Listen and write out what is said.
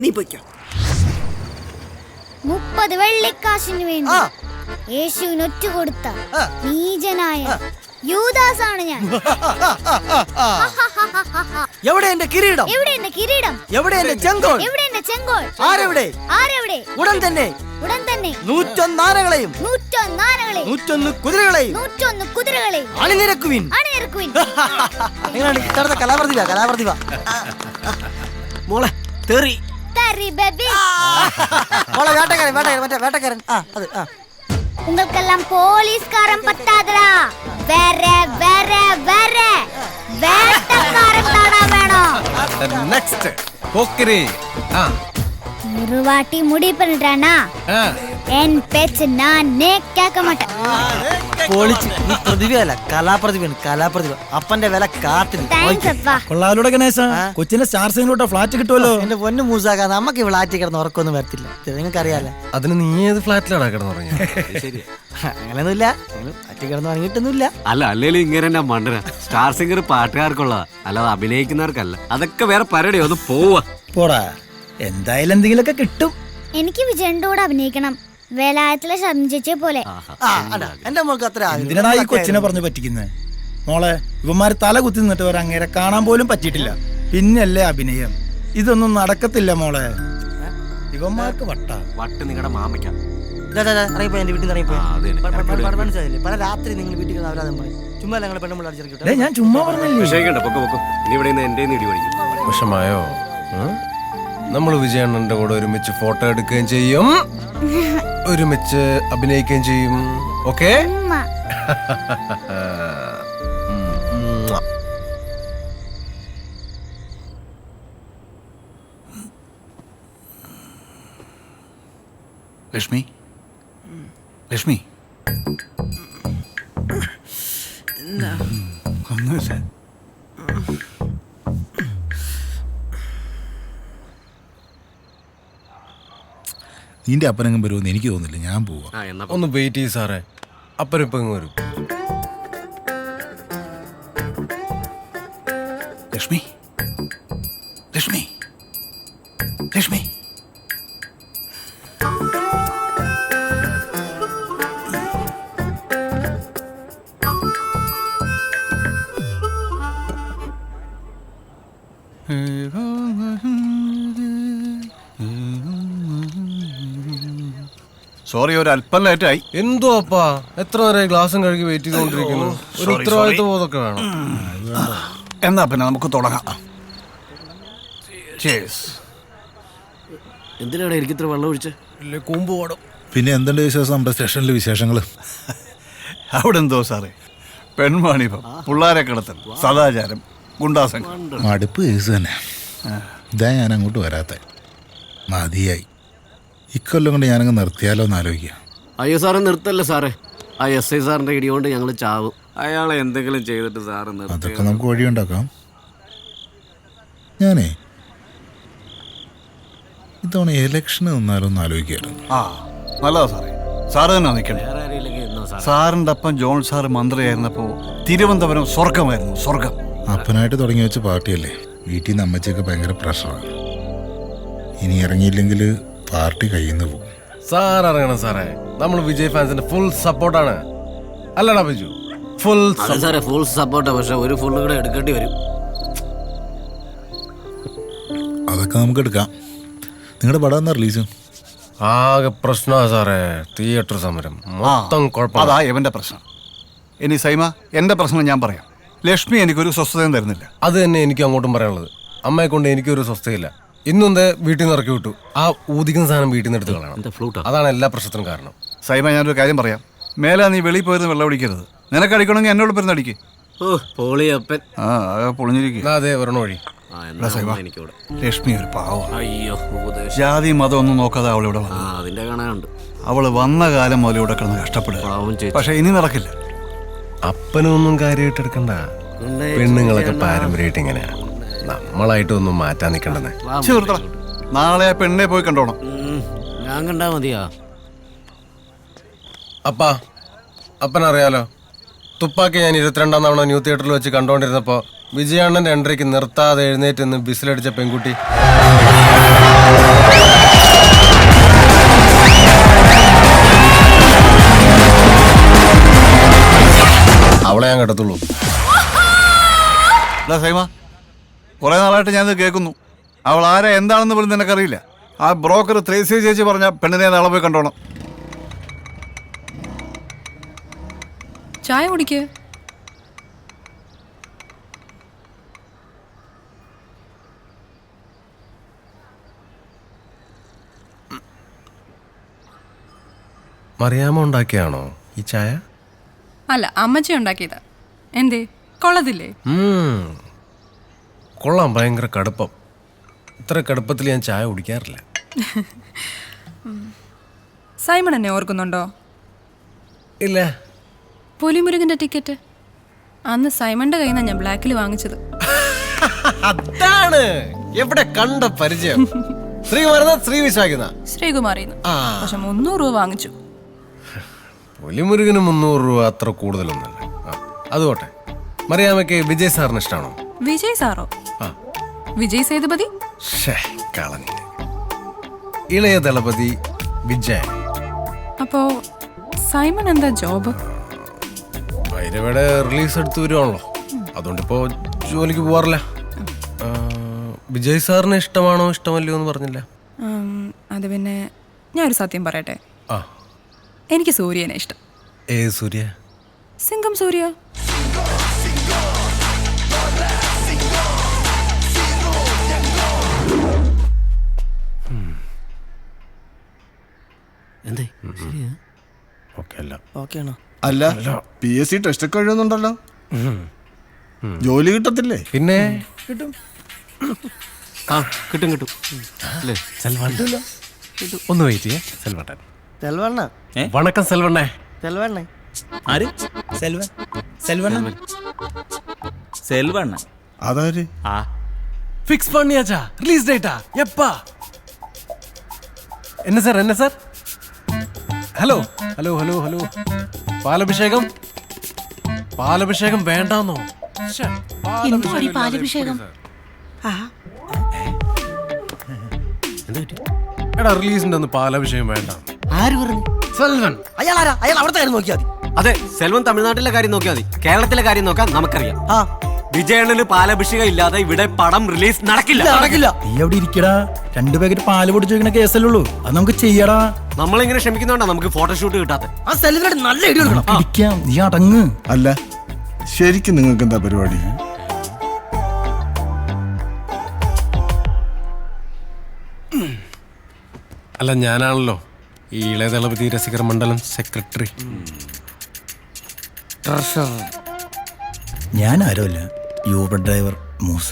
നീ പൊയ്ക്കോ. 30 വെള്ളിക്കാശിന് വേണ്ടി യേശുവിന് ഒറ്റ കൊടുത്ത നീചനായ യൂദാസാണ് ഞാൻ. എവിടെ എന്റെ കിരീടം? എവിടെ എന്റെ കിരീടം? എവിടെ എന്റെ ചെങ്കോൾ? എവിടെ എന്റെ ചെങ്കോൾ? ആരെവിടെ? ആരെവിടെ? ഉടൻ തന്നെ 101 ആനകളെയും 101 കുതിരകളെയും 101 കുതിരകളെയും അണിനിരക്കുവിൻ. കലാപ്രതിഭ മോളെ തെറി ബേബി. മോളെ വേട്ടക്കാരൻ. உங்களுக்கெல்லாம் போலீஸ்காரன் பத்தாதடா, வேற வேற வேற வேட்டக்காரன் தானா வேணும். நெக்ஸ்ட் போக்கிரி. ஒரு வாட்டி முடிவு பண்ணிட்டானா என் பேச்சு நானே கேட்க மாட்டேன். നീ പ്രതിഭയല്ല, കലാപ്രതിഭ. അപ്പന്റെ വില കാട്ടിൽ. കൊള്ളാലോടെ ഗണേശ, കൊച്ചിന്റെ സ്റ്റാർ സൈനിലോട്ട് ഫ്ലാറ്റ് കിട്ടുമല്ലോ. എന്റെ പൊന്നു മൂസാക്ക, നമുക്ക് ഫ്ലാറ്റിൽ കിടന്ന് ഉറക്കൊന്നും വരത്തില്ല, നിങ്ങൾക്ക് അറിയാലോ. അതിന് നീ ഏത് ഫ്ലാറ്റിലാണ് കിടന്നുറങ്ങിയ? അങ്ങനെയൊന്നുമില്ല, ഫ്ലാറ്റിൽ കിടന്ന് ഉറങ്ങിയിട്ടൊന്നുമില്ല. അല്ലേലും ഇങ്ങനെ മണ്ടന സ്റ്റാർ സിംഗർ പാട്ടുകാർക്കുള്ള, അല്ലാതെ അഭിനയിക്കുന്നവർക്കല്ല. അതൊക്കെ വേറെ പരടിയോ, ഒന്ന് പോടാ, എന്തായാലും എന്തെങ്കിലുമൊക്കെ കിട്ടും. എനിക്ക് വിജയന്റെ കൂടെ അഭിനയിക്കണം, വേലായത്തിലെ ശബ്ദിച്ചേ പോലെ. എന്റെ മോൾക്ക് അത്ര എന്തിനാ ഈ കൊച്ചിനെ പറഞ്ഞു പറ്റിക്കുന്നേ? മോളെ, ഇവന്മാര് തല കുത്തി നിന്നിട്ട് വരെ അങ്ങേരെ കാണാൻ പോലും പറ്റിയിട്ടില്ല, പിന്നല്ലേ അഭിനയം? ഇതൊന്നും നടക്കത്തില്ല മോളെ, ഇവന്മാർക്ക് വട്ട് നിങ്ങളുടെ മാമയ്ക്കാം. എന്റെ വീട്ടിൽ മനസ്സിലായില്ലേ? പല രാത്രി നിങ്ങൾ വീട്ടിൽ അവരാധം പറയും. ചുമ്മാ ഞങ്ങൾ പെണ്ണുമ്പോൾ അടിച്ചിറക്കി. ഞാൻ ചുമ്മാ പറഞ്ഞില്ലേ. വിഷമായോ? നമ്മൾ വിജയണ്ണന്റെ കൂടെ ഒരുമിച്ച് ഫോട്ടോ എടുക്കുകയും ചെയ്യും, ഒരുമിച്ച് അഭിനയിക്കുകയും ചെയ്യും. ഓക്കെ? ലക്ഷ്മി, ലക്ഷ്മി, നിന്റെ അപ്പനെങ്ങും വരുമെന്ന് എനിക്ക് തോന്നുന്നില്ല, ഞാൻ പോവാ. ഒന്ന് വെയിറ്റ് ചെയ്യ് സാറേ, അപ്പനിപ്പം വരും. ലക്ഷ്മി, ലക്ഷ്മി, ലക്ഷ്മി. സോറി, ഒരു അല്പം ലേറ്റായി. എന്തോ അപ്പാ, എത്ര നേരം ഗ്ലാസും കഴുകി വെയിറ്റ് ചെയ്തോണ്ടിരിക്കുന്നു? ഒരു ഉത്തരവാദിത്വ ബോധമൊക്കെ വേണം. എന്നാ പിന്നെ നമുക്ക് തുടങ്ങാം. എന്തിനാണ് എനിക്ക് ഇത്ര വെള്ളം ഒഴിച്ച്? കൂമ്പ് പാടും. പിന്നെ എന്തുണ്ട് വിശേഷം നമ്മുടെ സ്റ്റേഷനിലെ വിശേഷങ്ങൾ? അവിടെ എന്തോ സാറേ, പെൺവാണിഭം, പിള്ളാരെ കിടത്തൽ, സദാചാരം, ഗുണ്ടാസംഘം. മടുപ്പ് കേസ് തന്നെ. ഇതാ ഞാൻ അങ്ങോട്ട് വരാത്ത, മതിയായി. ഇക്കൊല്ലം കൊണ്ട് ഞാനങ്ങ് നിർത്തിയാലോ എന്ന് ആലോചിക്കുക. അയ്യോ സാറേ, നിർത്തല്ലേ സാറേ. ആ SI സാറിന്റെ ഇടികൊണ്ട് ഞങ്ങൾ ചാവും. അയാളെ എന്തെങ്കിലും ചെയ്തിട്ട് സാറ് അതൊക്കെ നമുക്ക് വഴിയുണ്ടാക്കാം. ഞാനേ ഇത്തവണ ഇലക്ഷന് നിന്നാലോ എന്ന് ആലോചിക്കായിരുന്നു. നല്ലതാ സാറേ, സാറ് തന്നെ നിൽക്കണേ. സാറിന്റെ അപ്പം ജോൺ സാറ് മന്ത്രിയായിരുന്നപ്പോ തിരുവനന്തപുരം സ്വർഗമായിരുന്നു, സ്വർഗം. അപ്പനായിട്ട് തുടങ്ങി വെച്ച പാർട്ടിയല്ലേ, വീട്ടിൽ നിന്ന് അമ്മച്ചൊക്കെ ഭയങ്കര പ്രഷറാണ്. ഇനി ഇറങ്ങിയില്ലെങ്കിൽ പാർട്ടി കയ്യിൽ നിന്ന് പോകും. സാർ ഇറങ്ങണം സാറേ, നമ്മൾ വിജയ് ഫാൻസിന്റെ ഫുൾ സപ്പോർട്ടാണ്. അല്ലടാ ബിജു? ഫുൾ സപ്പോർട്ടാ, പക്ഷെ ഒരു ഫുള്ള് കൂടെ എടുക്കേണ്ടി വരും. അതൊക്കെ നമുക്ക് എടുക്കാം. നിങ്ങളുടെ പടം എന്നാ റിലീസ്? ആകെ പ്രശ്നമാണ് സാറേ, തിയേറ്റർ സമരം മൊത്തം കുഴപ്പം. അതാ ഇവന്റെ പ്രശ്നം. ഇനി സൈമ, എന്റെ പ്രശ്നം ഞാൻ പറയാം. ലക്ഷ്മി എനിക്കൊരു സ്വസ്ഥതയും തരുന്നില്ല. അത് തന്നെ എനിക്ക് അങ്ങോട്ടും പറയാനുള്ളത്. അമ്മയെ കൊണ്ട് എനിക്കൊരു സ്വസ്ഥയില്ല. ഇന്നെന്ത് വീട്ടിൽ നിന്ന് ഇറക്കി വിട്ടു, ആ ഊതിക്കുന്ന സാധനം വീട്ടിൽ നിന്ന് എടുത്ത് കളയണം. അതാണ് എല്ലാ പ്രശ്നത്തിനും കാരണം. സൈമ, ഞാനൊരു കാര്യം പറയാം. മേലെ നീ വെളിയിൽ പോയിരുന്ന് വെള്ളം അടിക്കരുത്. നിനക്ക് അടിക്കണമെങ്കിൽ എന്നോട് പേരുന്ന് അടിക്ക്. പൊളിഞ്ഞിരിക്കും. അതെ, ഒരെണ്ണം വഴി. ലക്ഷ്മി ഒരു പാവമാണ്. ജാതി മതം ഒന്നും നോക്കാതെ അവളിവിടെ വന്നു. അവള് വന്ന കാലം മുതൽ ഇവിടെ കിടന്ന് കഷ്ടപ്പെടുക. പക്ഷെ ഇനി നടക്കില്ല. അപ്പനൊന്നും കാര്യമായിട്ട് എടുക്കണ്ട. പെണ്ണുങ്ങളൊക്കെ പാരമ്പര്യമായിട്ട് ഇങ്ങനെയാ, നമ്മളായിട്ടൊന്നും മാറ്റാൻ നിൽക്കണ്ടെന്നേ. നാളെ ആ പെണ്ണെ പോയി കണ്ടോണം. ഞാൻ കണ്ടാ മതിയാ? അപ്പനറിയാലോ, തുപ്പാക്കി ഞാൻ 22-ാം തവണ ന്യൂ തിയേറ്ററിൽ വെച്ച് കണ്ടോണ്ടിരുന്നപ്പോ വിജയണ്ണന്റെ എൻട്രിക്ക് നിർത്താതെ എഴുന്നേറ്റ് നിന്ന് ബിസിലടിച്ച പെൺകുട്ടി. പറ്റത്തുള്ളൂ. സൈമ, കുറെ നാളായിട്ട് ഞാനിത് കേൾക്കുന്നു. അവൾ ആരാ എന്താണെന്ന് പോലും നിനക്കറിയില്ല. ആ ബ്രോക്കർ ത്രേസ്യ ചേച്ചി പറഞ്ഞ പെണ്ണിനെ നാളെ പോയി കണ്ടോണം. ചായ കുടിക്ക്. മറിയാമ്മ ഉണ്ടാക്കിയാണോ ഈ ചായ? അല്ല, അമ്മച്ചി ഉണ്ടാക്കിയതാ. എന്തേ, കൊള്ളത്തില്ലേ? കൊള്ളാം, ഭയങ്കര കടുപ്പം. ഇത്ര കടുപ്പത്തിൽ ഞാൻ ചായ കുടിക്കാറില്ല. സൈമൺ എന്നെ ഓർക്കുന്നുണ്ടോ? ഇല്ല. പുലിമുരുകന്റെ ടിക്കറ്റ് അന്ന് സൈമണിന്റെ കയ്യിൽ നിന്നാണ് ഞാൻ ബ്ലാക്കിൽ വാങ്ങിച്ചത്. അതാണ് എവിടെ കണ്ട പരിചയം. ശ്രീകുമാറിന്ന്. പക്ഷെ 300 രൂപ വാങ്ങിച്ചു. പുലിമുരുകന് 300 രൂപ അത്ര കൂടുതലൊന്നല്ല. അതുകൊട്ടെ, മറിയാമ്മയ്ക്ക് വിജയ് സാറിന് ഇഷ്ടമാണോ? വിജയ് സാറോ? വിജയ് സേതുപതി. ഇളയ ദളപതി വിജയ്. അപ്പോ സൈമൺ എന്താ ജോബ്? ഭൈരവയുടെ റിലീസ് എടുത്ത് വരുവാണല്ലോ, അതുകൊണ്ടിപ്പോ ജോലിക്ക് പോവാറില്ല. വിജയ് സാറിന് ഇഷ്ടമാണോ ഇഷ്ടമല്ലയോ എന്ന് പറഞ്ഞില്ല. അത് പിന്നെ ഞാനൊരു സത്യം പറയട്ടെ. എനിക്ക് സൂര്യനെ ഇഷ്ടം. ഏത് സൂര്യ? സിംഗം സൂര്യ. അല്ല, PSC ടെസ്റ്റ് ഒക്കെ എഴുതുന്നുണ്ടല്ലോ, ജോലി കിട്ടത്തില്ലേ? പിന്നെ കിട്ടും. ഒന്ന് വെയിറ്റ് ചെയ്യേ. സെൽവണ്ണൻ. സെൽവണ്ണ. വണക്കം സെൽവണ്ണേ. സെൽവണ്ണ. ആര്? സെൽവൻ. സെൽവണ്ണ. സെൽവണ്ണ അതാര്? ഫിക്സ് பண்ணியாச்சா? ரிலீஸ் டேட்டா எப்பா? என்ன sir? Hello hello hello hello. പാലഭിഷേകം വേണ്ടാന്നോ? പാലഭിഷേകം എടാ, റിലീസിന്റെ ഒന്ന് പാലഭിഷേകം വേണ്ട. ആര് പറഞ്ഞു? സെൽവൻ. അയാളാരാ? അയാൾ അവിടുത്തെ കാര്യം നോക്കിയാൽ മതി. അതെ, സെൽവൻ തമിഴ്നാട്ടിലെ കാര്യം നോക്കിയാൽ മതി. കേരളത്തിലെ കാര്യം നോക്കാൻ നമുക്കറിയാം. വിജയണ്ണന് പാലഭിഷേകം ഇല്ലാതെ ഇവിടെ പടം റിലീസ് നടക്കില്ല. നീ അവിടെ ഇരിക്കടാ. 2 പാക്കറ്റ് പാല് പൊടിച്ചു വെക്കണ കേസല്ലേ ഉള്ളൂ, അത് നമുക്ക് ചെയ്യടാ. നമ്മളിങ്ങനെ ക്ഷമിക്കുന്നോണ്ടാ നമുക്ക് ഫോട്ടോഷൂട്ട് കിട്ടാത്ത. ആ സെൽവനായിട്ട് നല്ല ഐഡിയ കൊടുക്കണം. ഇരിക്കാം, നീ അടങ്ങ്. അല്ല, ശരിക്കും നിങ്ങൾക്ക് എന്താ പരിപാടി? അല്ല, ഞാനാണല്ലോ ഈ ഇളയ ദളപതി രസികർ മണ്ഡലം സെക്രട്ടറി. ഞാൻ ആരുമല്ല, യൂബർ ഡ്രൈവർ മൂസ.